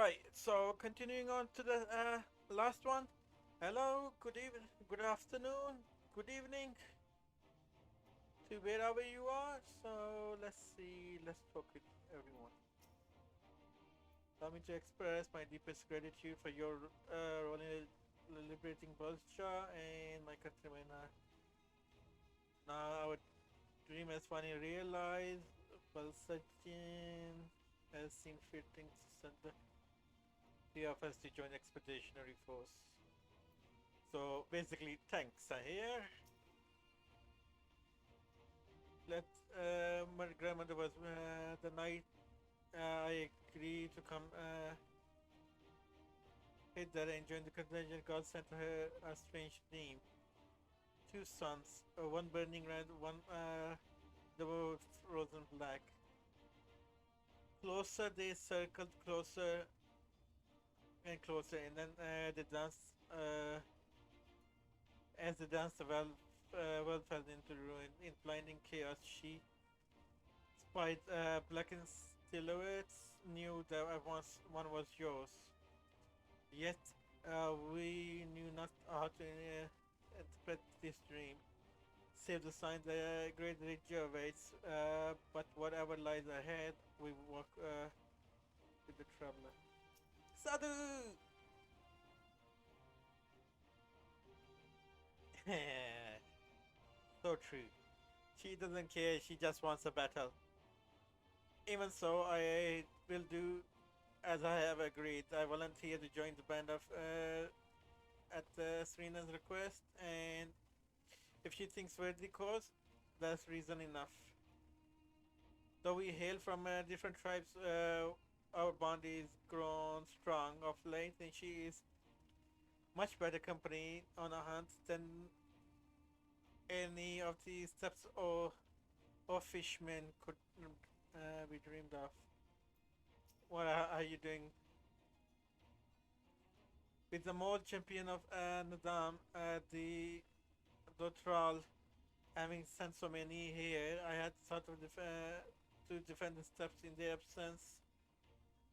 Right, so continuing on to the last one. Hello, good evening, good afternoon, good evening to wherever you are. So let's see, let's talk with everyone. Allow me to express my deepest gratitude for your role in liberating Bolsha and my countrymen. Now our dream has finally realized. Balsachin has seen fitting to send the three of us to join the expeditionary force. So basically, tanks are here. Let my grandmother was the night I agreed to come hit that and join the contingent. God sent her a strange dream. Two suns, one burning red, one the world frozen black. Closer they circled, closer and closer, and then they danced. As they danced, the world fell into ruin. In blinding chaos, she spied blackened silhouettes, knew that once one was yours. Yet we knew not how to interpret this dream. Save the sign the great ridge awaits, but whatever lies ahead, we walk with the traveler. Sadhu! So true. She doesn't care, she just wants a battle. Even so, I will do as I have agreed. I volunteer to join the band of at Serena's request, and if she thinks worthy cause, that's reason enough. Though we hail from different tribes, our bond is grown strong of late, and she is much better company on a hunt than any of the steps or fishmen could be dreamed of. What are you doing? With the mole champion of Nadam, the having sent so many here, I had thought of to defend the steps in their absence,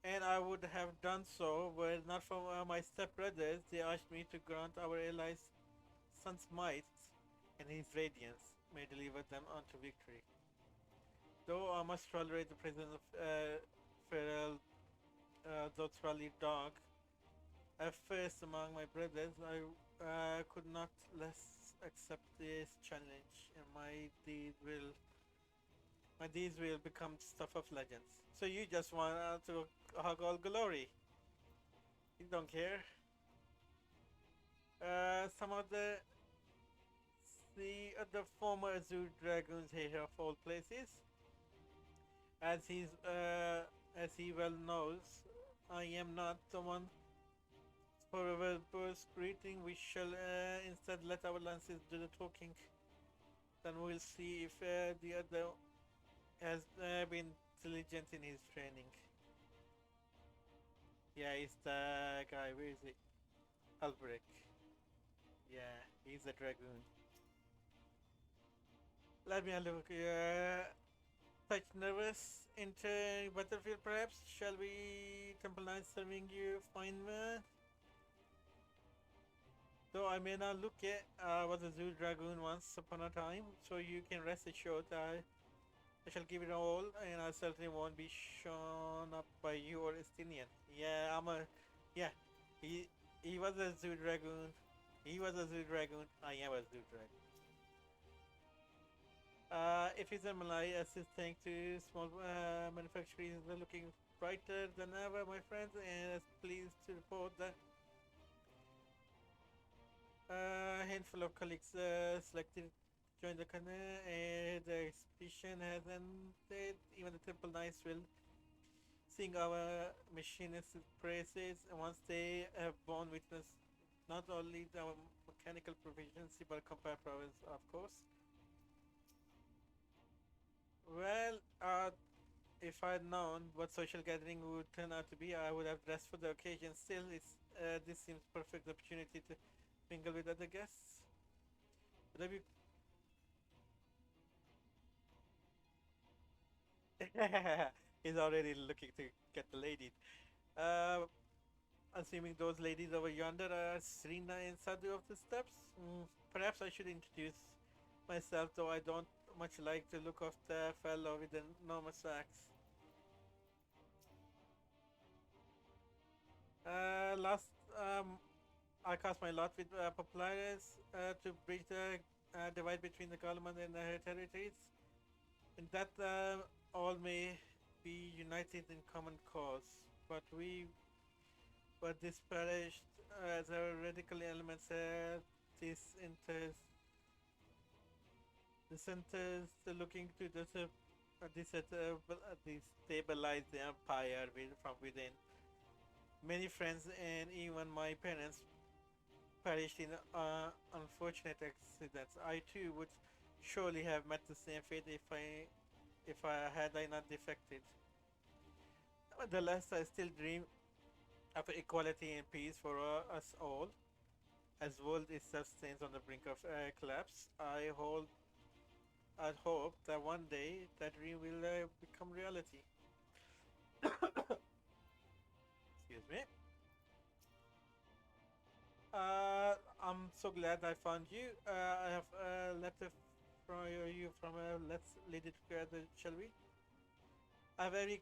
and I would have done so were it not for my stepbrothers. They asked me to grant our allies sun's might and his radiance may deliver them unto victory. Though I must tolerate the presence of feral Dothrali dog, at first among my brothers, I could not less accept this challenge, and my deeds will become stuff of legends. So you just want to hug all glory. You don't care. Some of the former Azure Dragoons here of all places, as as he well knows, I am not the one for a verbose greeting. We shall instead let our lances do the talking. Then we'll see if the other has been diligent in his training. Yeah, he's the guy. Where is he? Albrecht. Yeah, he's a dragoon. Let me have a look. Touch nervous. Enter battlefield, perhaps. Shall we? Temple Knight serving you, fine man. Though I may not look it, I was a zoo dragoon once upon a time, so you can rest assured that I shall give it all, and I certainly won't be shown up by you or Estinian. Yeah, yeah. He he was a zoo dragoon. He was a zoo dragoon. I am a zoo dragoon. If he's a Malay assisting to small manufacturers, are looking brighter than ever, my friends, and is pleased to report that a handful of colleagues selected to join the canoe, and the expedition has ended. Even the Temple Knights will sing our machinist praises, and once they have borne witness not only our mechanical proficiency but compare prowess, of course. Well, if I'd known what social gathering would turn out to be, I would have dressed for the occasion. Still, this seems perfect opportunity to mingle with other guests. Would I be He's already looking to get the lady. Assuming those ladies over yonder are Serena and Sadhu of the steps, perhaps I should introduce myself, though I don't much like the look of the fellow with the enormous axe. Last, I cast my lot with Papyrus to bridge the divide between the Kalman and her territories, and that all may be united in common cause. But we were disparaged as our radical elements disinterest, dissenters looking to destabilize the empire from within. Many friends and even my parents perished in unfortunate accidents. I too would surely have met the same fate if I had I not defected. Nevertheless, I still dream of equality and peace for us all. As world itself stands on the brink of collapse, I hope that one day that dream will become reality. Excuse me. I'm so glad I found you. I have a letter from you from Let's Lead It Together, shall we? I have every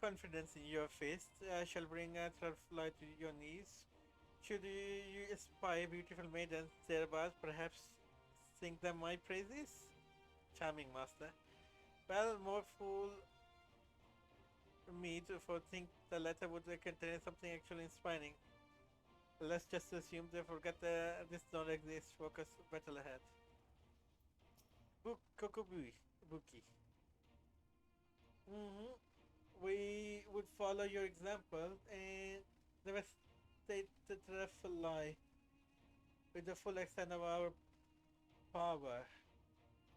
confidence in your face. I shall bring a fly to your knees. Should you espy beautiful maidens thereabouts, perhaps sing them my praises? Charming master. Well, more fool me to for think the letter would contain something actually inspiring. Let's just assume they forget this don't exist. Focus battle ahead. Book Kokobui. Buki. hmm We would follow your example and devastate the lie with the full extent of our power.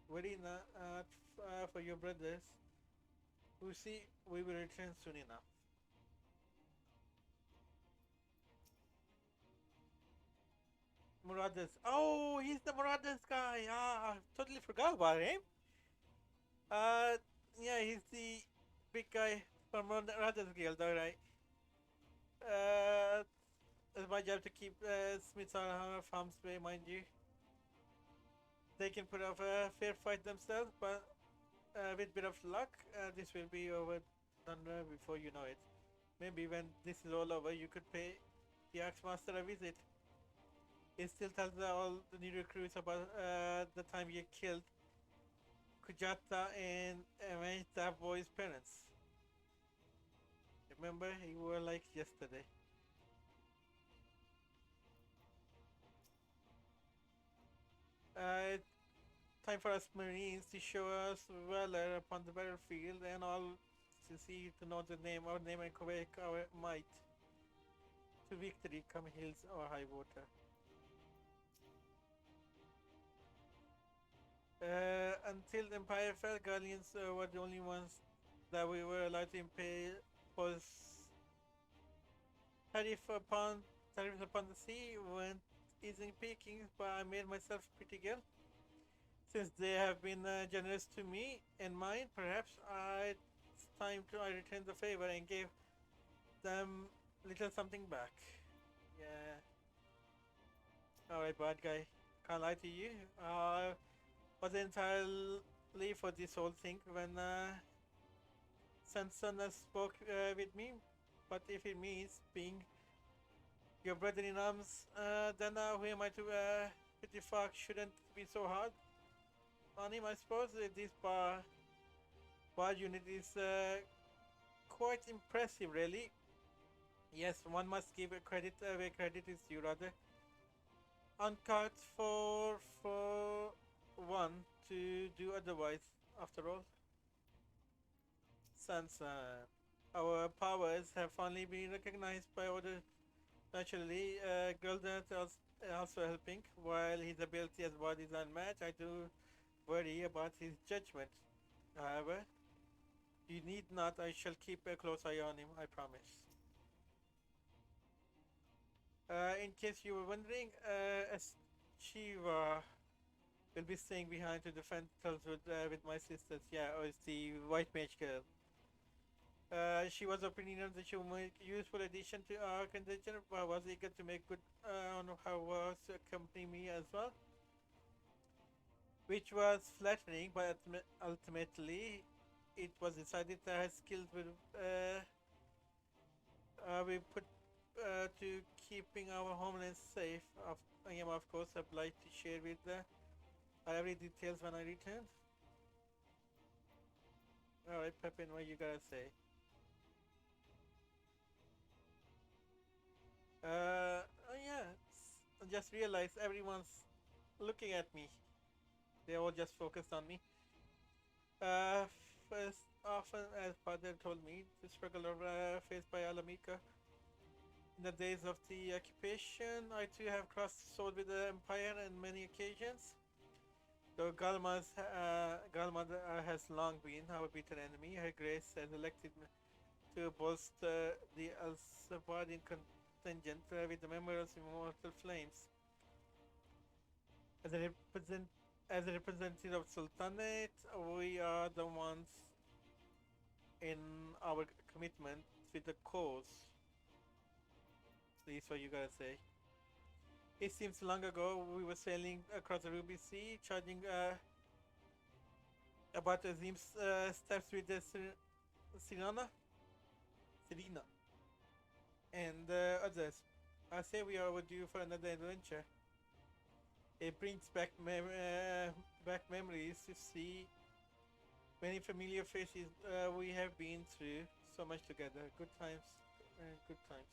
Worry not for your brothers who see we will return soon enough. Muradas. Oh, he's the Muradas guy. Ah, I totally forgot about him. Uh, yeah, he's the big guy from Muradas Guild, alright. Uh, it's my job to keep Smiths on our farm's way, mind you. They can put up a fair fight themselves, but with bit of luck, this will be over done before you know it. Maybe when this is all over, you could pay the Axmaster a visit. He still tells all the new recruits about the time you killed Kujata and avenged that boy's parents. Remember, you were like yesterday. Uh, Time for us Marines to show us valor upon the battlefield and all to see to know the name, our name and quake our might. To victory come hills or high water. Until the Empire fell, Galleons were the only ones that we were allowed to impose tariff upon tariffs upon the sea went easing peaking, but I made myself pretty good. Since they have been generous to me and mine, perhaps it's time to I return the favor and give them little something back. Yeah. Alright, bad guy. Can't lie to you. Was entirely for this whole thing when Sanson spoke with me. But if it means being your brother in arms, then who am I to pity fuck shouldn't be so hard on him, I suppose. This bar unit is quite impressive, really. Yes, one must give a credit where credit is due, rather. Uncut for one to do otherwise, after all. Since our powers have finally been recognized by order, naturally, Guldet is also helping. While his ability as bard is unmatched, I do worry about his judgment. However, you need not. I shall keep a close eye on him, I promise. In case you were wondering, Shiva will be staying behind to defend Tulswood with my sisters. Yeah, or it's the white mage girl. She was opinion that she would make useful addition to our contingent, but was eager to make good on her works to accompany me as well, which was flattering, but ultimately it was decided that her skills would be put to keeping our homeland safe. I am, of course, obliged to share with every details when I return. Alright, Pepin, what you gotta say? Oh yeah, I just realized everyone's looking at me. They all just focused on me. Uh, First, often, as father told me, the struggle faced by Alamika in the days of the occupation, I too have crossed the sword with the Empire on many occasions. Though Galma has long been our bitter enemy, Her Grace has elected me to bolster the Al-Sabadin contingent with the members of Immortal Flames. As a, represent, as a representative of Sultanate, we are the ones in our commitment with the cause. This is what you gotta say. It seems long ago we were sailing across the Ruby Sea, charging about Azim's steps with the Sirena, Serena, and others. I say we are overdue for another adventure. It brings back memories to see many familiar faces we have been through so much together. Good times, good times.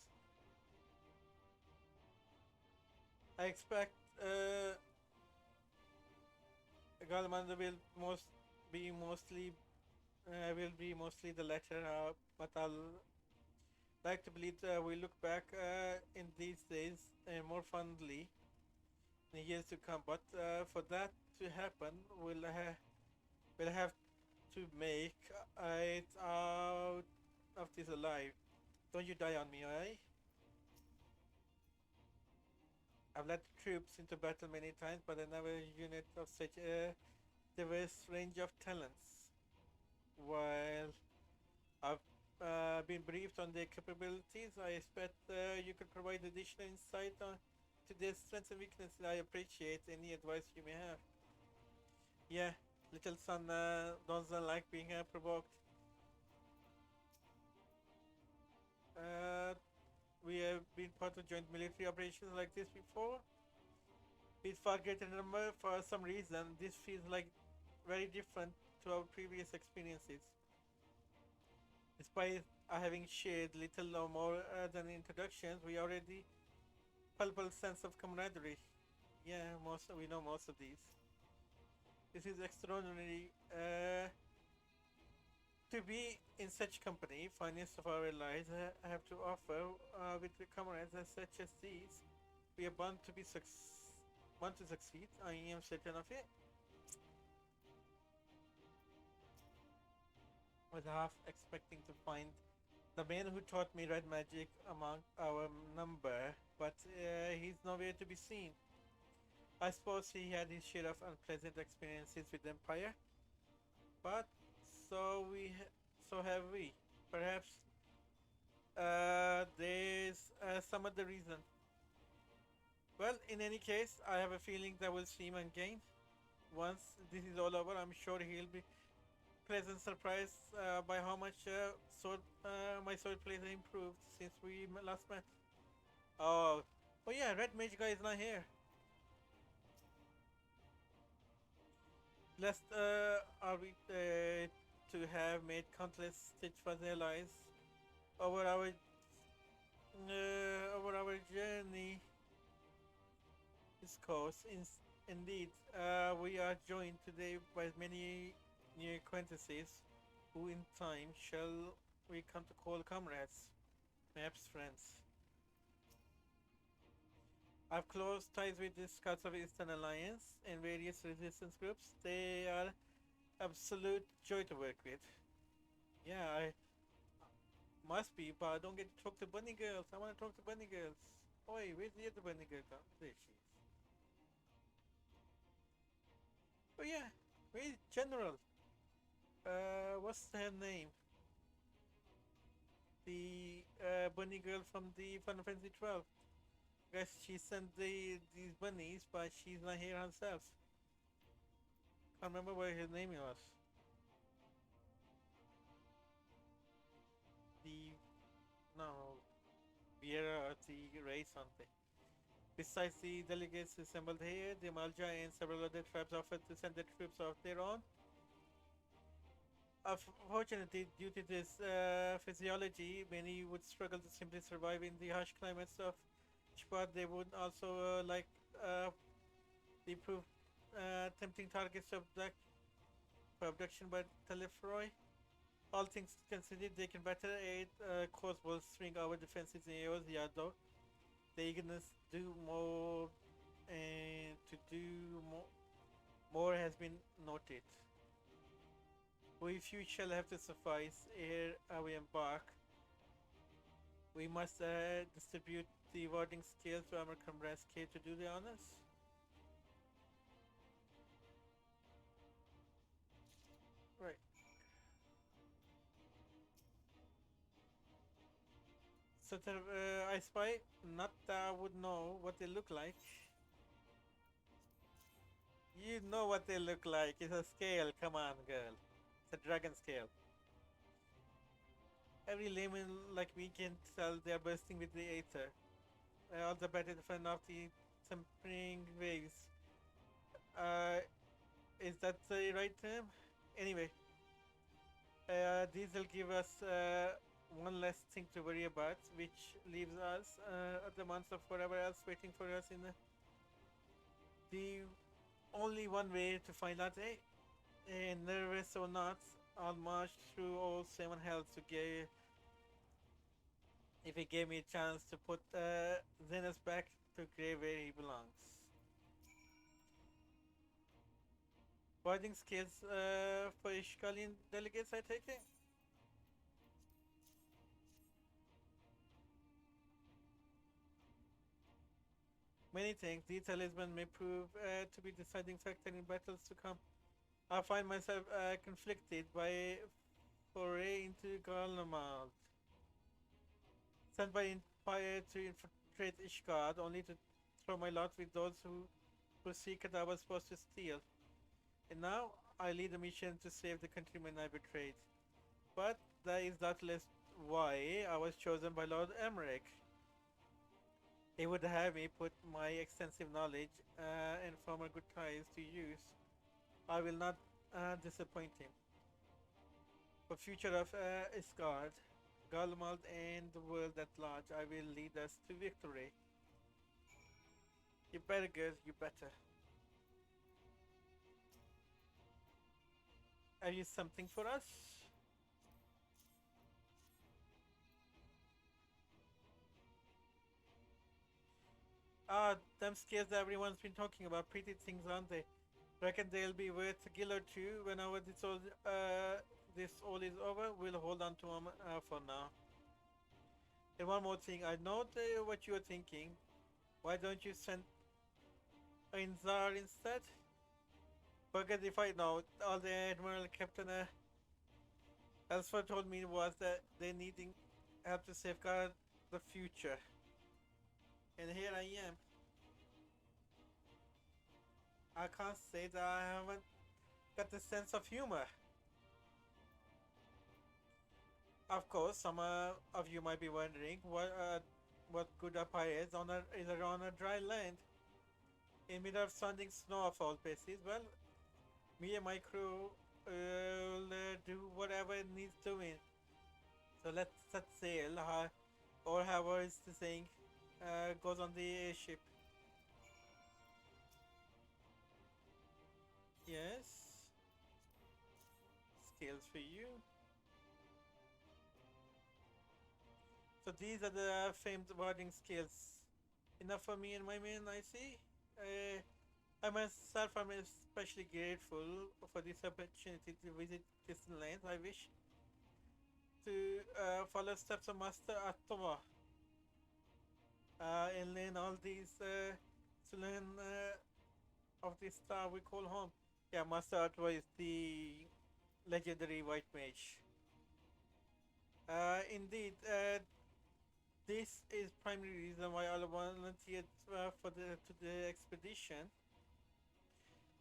I expect Galmander be mostly will be mostly the latter, but I'll like to believe we look back in these days more fondly in years to come. But for that to happen, we'll have to make it out of this alive. Don't you die on me, alright? I've led troops into battle many times, but I never a unit of such a diverse range of talents. While I've been briefed on their capabilities, I expect you could provide additional insight to their strengths and weaknesses. I appreciate any advice you may have. Yeah, little son doesn't like being provoked. Uh, we have been part of joint military operations like this before. With far greater number, for some reason, this feels like very different to our previous experiences. Despite having shared little or more than introductions, we already palpable sense of camaraderie. Yeah, most we know most of these. This is extraordinary to be in such company. Finest of our lives have to offer with the comrades such as these. We are bound to succeed. I am certain of it. Was half expecting to find the man who taught me red magic among our number, but he's nowhere to be seen. I suppose he had his share of unpleasant experiences with the Empire, but so have we. Perhaps there's some other reason. Well, in any case, I have a feeling that we'll see him again. Once this is all over, I'm sure he'll be pleasant surprised by how much my sword play has improved since we last met. Oh, oh yeah, Red Mage guy is not here. Blessed are we to have made countless steadfast allies over our journey. This course, indeed, we are joined today by many new acquaintances, who in time shall we come to call comrades, perhaps friends. I've close ties with the Scouts of Eastern Alliance and various resistance groups. They are absolute joy to work with. Yeah, I must be, but I don't get to talk to bunny girls. I want to talk to bunny girls. Oi, where's the other bunny girl? There she is. Oh yeah, where's General? What's her name? the bunny girl from the Final Fantasy 12. Guess she sent these bunnies, but she's not here herself. Can't remember what his name was. The no, Viera or the Ray something. Besides the delegates assembled here, the Malja and several other tribes offered to send their troops of their own. Unfortunately, due to this physiology, many would struggle to simply survive in the harsh climates of Chipad. They would also uh, the proof tempting targets of for abduction by Telefroy. All things considered, they can better aid cause bolstering our defenses in Eosia, though. The eagerness do more and to do more has been noted. We few shall have to suffice ere we embark. We must distribute the warding skills to our comrades K to do the honors. Right. So I spy. Not that I would know what they look like. You know what they look like. It's a scale. Come on, girl. It's a dragon scale. Every layman like me can tell they are bursting with the aether. All the better to fend off the tempering waves. Uh, is that the right term? Anyway, these will give us one less thing to worry about, which leaves us the months of whatever else waiting for us in the only one way to find out. Hey, nervous or not, I'll march through all seven hells to get if he gave me a chance to put Zenos back to grave where he belongs. Boarding skills for Ishkalian delegates, I take it? Many things. The talisman may prove to be deciding factor in battles to come. I find myself conflicted by foray into Garlemald, sent by Empire to infiltrate Ishgard, only to throw my lot with those whose secret I was supposed to steal. And now I lead a mission to save the countrymen I betrayed. But that is doubtless why I was chosen by Lord Emmerich. He would have me put my extensive knowledge and former good ties to use. I will not disappoint him. For future of Isgard, Galmald, and the world at large, I will lead us to victory. You better, girl, you better. Have you something for us? Ah, them scares that everyone's been talking about. Pretty things, aren't they? Reckon they'll be worth a gill or two whenever this all is over. We'll hold on to them for now. And one more thing, I know what you're thinking. Why don't you send Inzar instead? Because if I know, all the Admiral Captain Elsford told me was that they needing help to safeguard the future. And here I am. I can't say that I haven't got the sense of humor. Of course, some of you might be wondering what good a pirate is on a dry land in middle of sounding snow of all places. Well, me and my crew will do whatever it needs doing. So let's set sail, or however it's the saying goes on the ship. Yes, skills for you. So these are the famed warding skills. Enough for me and my men, I see. I myself am especially grateful for this opportunity to visit distant lands. I wish to follow steps of Master Atova and learn all these to learn of this star we call home. Yeah, Master Atova is the legendary white mage. Indeed, this is primary reason why I volunteered for the to the expedition.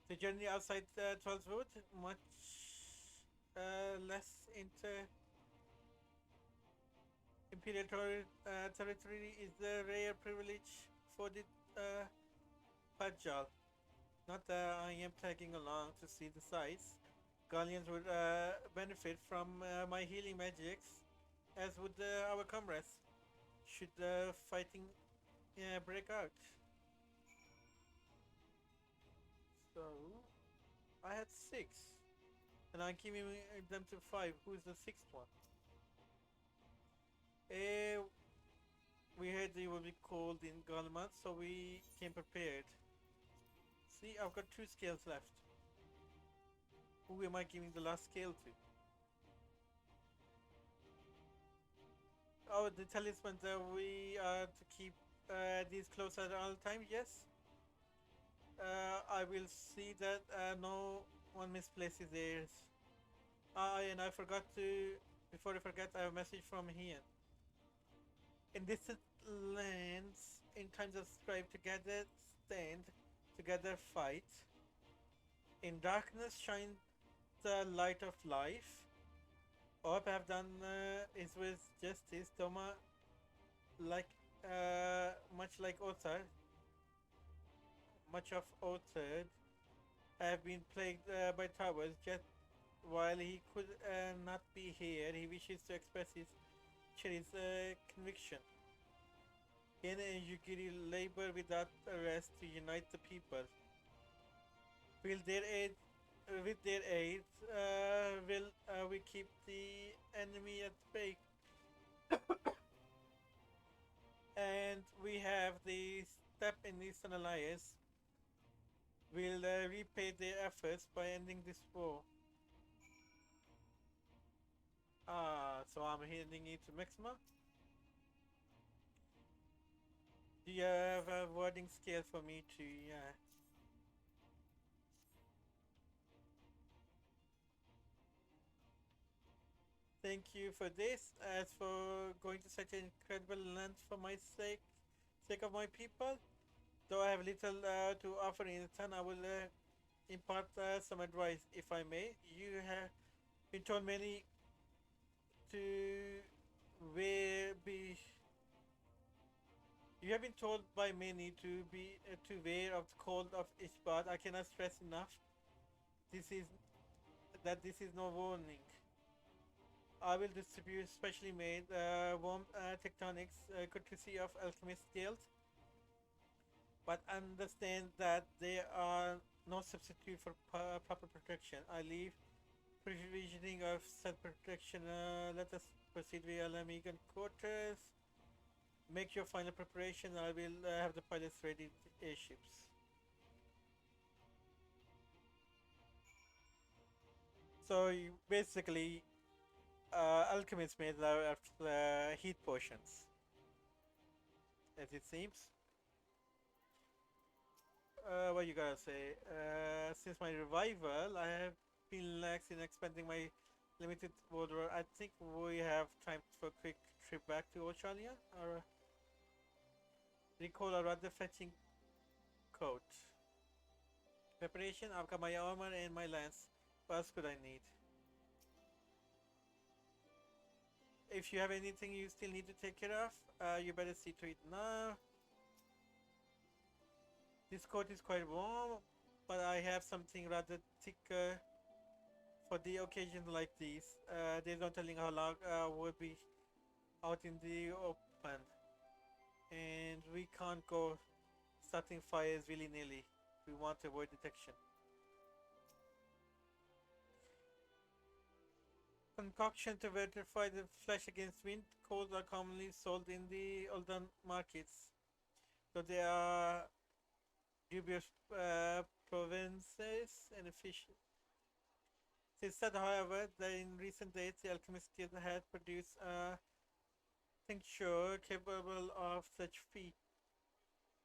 The journey outside Twelvewood, much less into imperial territory, is a rare privilege for the uh, Pajal. Not that I am tagging along to see the sights. Galleons would benefit from my healing magics, as would our comrades, should fighting break out. So, I had six, and I'm giving them to five. Who's the sixth one? Eh, we heard they will be called in Galman, so we came prepared. See, I've got two scales left. Who am I giving the last scale to? Oh, the talisman that we are to keep these close at all times. Yes, I will see that no one misplaces theirs. And I forgot to. Before I forget, I have a message from Ian. In distant lands, in times of strife, together stand, together fight. In darkness shine the light of life. All I have done is with justice, Doma, like much like Othar, much of Othar have been plagued by troubles. Yet, while he could not be here, he wishes to express his cherished conviction. He and Yugiri labor without rest to unite the people. Will their aid, with their aid, will we keep the enemy at bay? And we have the step in Eastern Alliance. Will repay their efforts by ending this war. So I'm heading into Maxima. Do you have a wording scale for me to? Yeah. Thank you for this. As for going to such an incredible length for my sake of my people. Though I have little to offer in return, I will impart some advice, if I may. You have been told many to where be. You have been told by many to be to aware of the cold of Ishbad. I cannot stress enough. This is this is no warning. I will distribute specially made warm tectonics courtesy of Alchemist Guild, but understand that there are no substitute for proper protection. I leave provisioning of self protection. Let us proceed via Lamigan quarters. Make your final preparation. I will have the pilots ready to airships. So you basically, alchemists made of heat potions, as it seems. What you gotta say? Since my revival, I have been lax in expanding my limited wardrobe. I think we have time for a quick trip back to Australia. Or recall a rather fetching coat. Preparation. I've got my armor and my lance. What else could I need? If you have anything you still need to take care of, you better see to it now. This coat is quite warm, but I have something rather thicker for the occasions like these. There's no telling how long we'll be out in the open, and we can't go starting fires willy-nilly. We want to avoid detection. Concoction to verify the flesh against wind coals are commonly sold in the olden markets, though they are dubious provinces and efficient. It is said, however, that in recent days the alchemist guild had produced a tincture capable of such feat.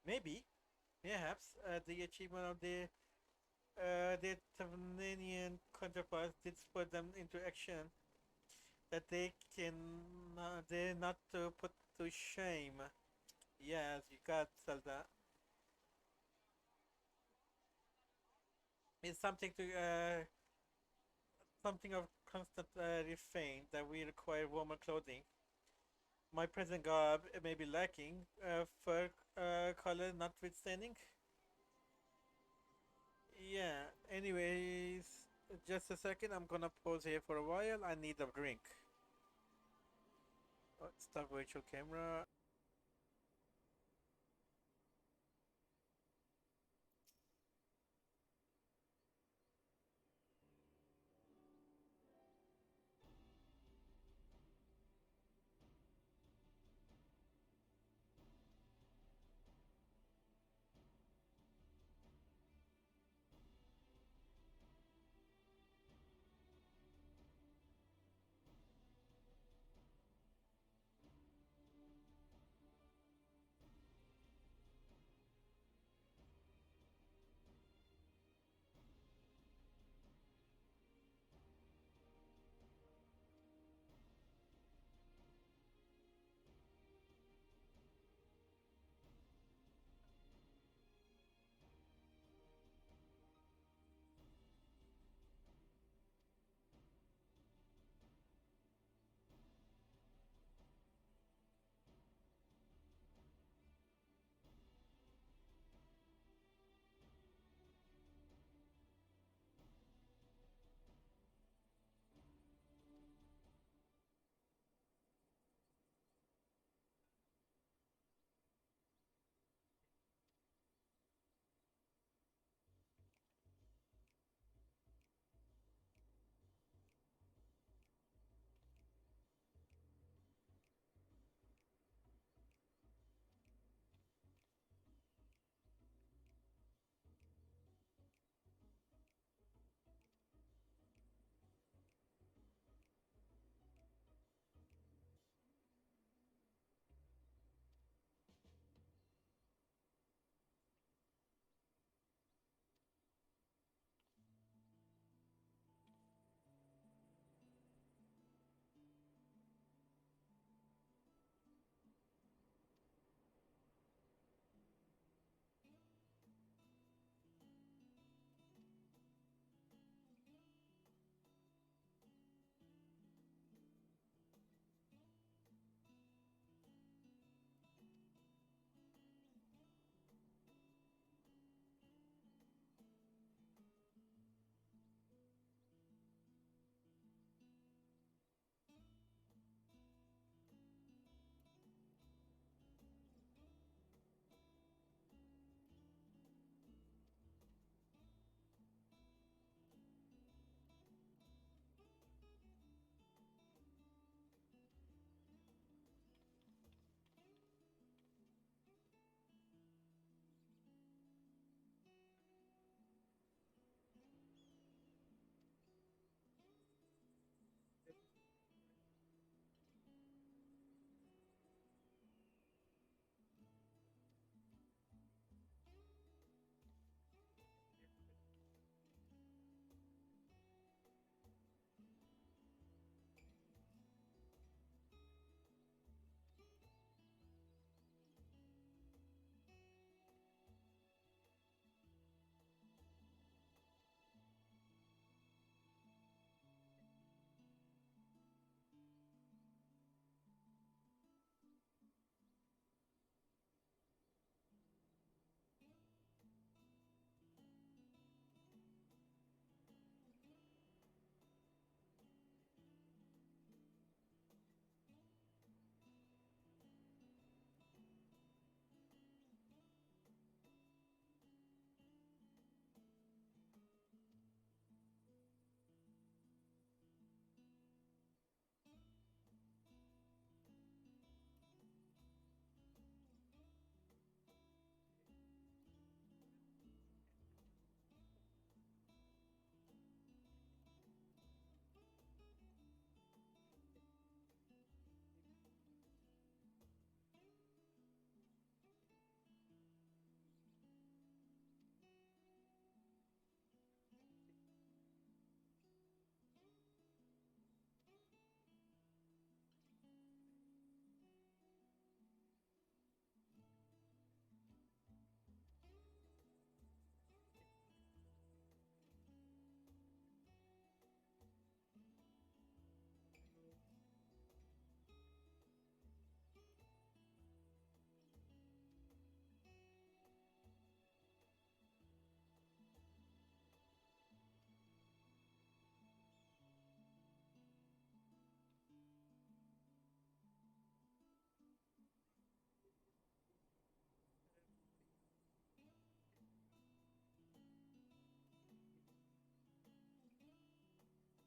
Maybe, perhaps, the achievement of their Tavernian counterparts did spur them into action. that they can they're not to put to shame. Yes, you got Zelda. It's something of constant refrain that we require warmer clothing. My present garb may be lacking, fur color notwithstanding. Yeah. Anyways, just a second. I'm gonna pause here for a while. I need a drink. Stop virtual camera.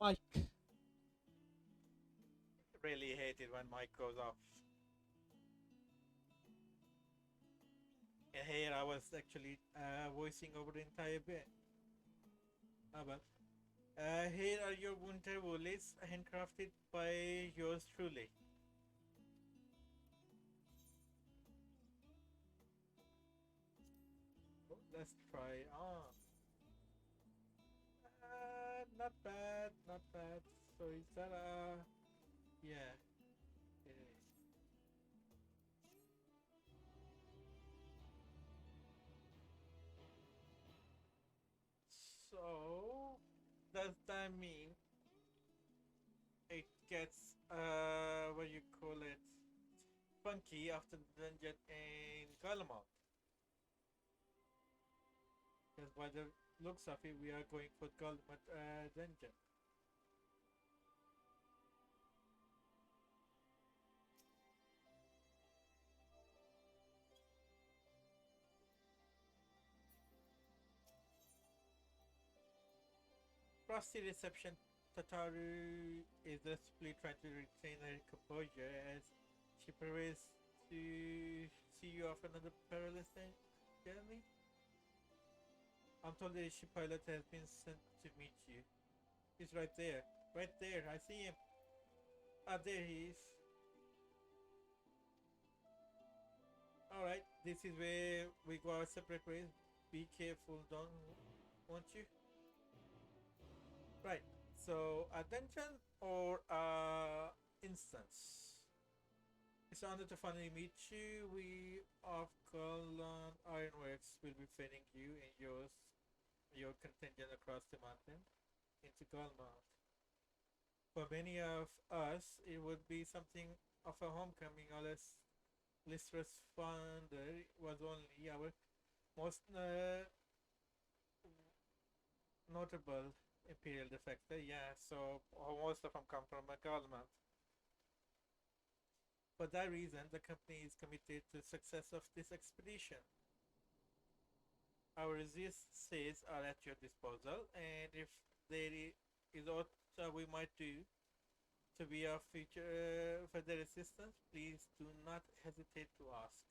Mike. Really hate it when mic goes off. And here I was actually voicing over the entire bit. Ah, well. Here are your winter woolies, handcrafted by yours truly. Oh, let's try. Not bad, not bad. So is that yeah, it is. So does that mean it gets what you call it funky after the dungeon in Galamont? Because by the looks of it, we are going for Galamont dungeon. Frosty reception. Tataru is desperately trying to retain her composure as she prepares to see you off another perilous journey. I'm told the ship pilot has been sent to meet you. He's right there. Right there. I see him. Ah, there he is. Alright, this is where we go our separate ways. Be careful, don't want you? Right. So, a dungeon or a instance? It's an honor to finally meet you. We of Golan Ironworks will be fitting you and your contingent across the mountain into Galmouth. For many of us, it would be something of a homecoming, unless Lister's founder was only our most notable imperial defector. Yeah, so most of them come from Galmouth. For that reason, the company is committed to the success of this expedition. Our resources are at your disposal, and if there is aught we might do to be of future further assistance, please do not hesitate to ask.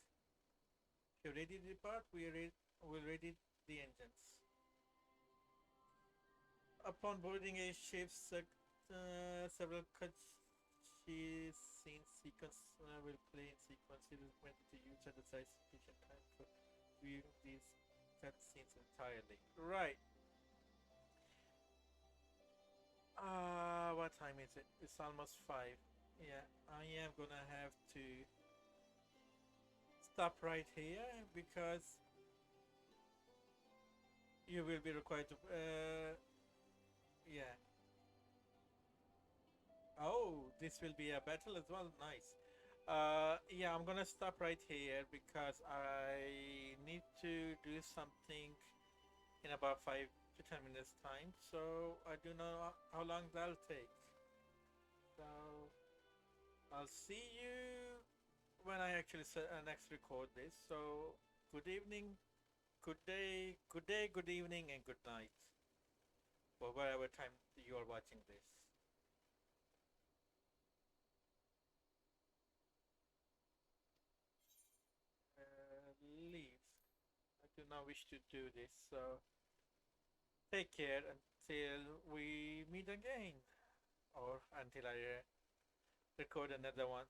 If you're ready to depart, we'll ready the engines. Upon boarding a ship, several cutscenes sequence will play in sequence. It is meant to use at the size sufficient time for viewing these cutscenes entirely. Right. What time is it? It's almost 5. Yeah, I am gonna have to stop right here because you will be required to. Yeah. Oh, this will be a battle as well. Nice. Yeah, I'm gonna stop right here because I need to do something in about 5 to 10 minutes time. So I do know how long that'll take. So I'll see you when I actually next record this. So good evening, good day, good evening, and good night, or whatever time you are watching this. Leave. I do not wish to do this. So take care until we meet again, or until I record another one.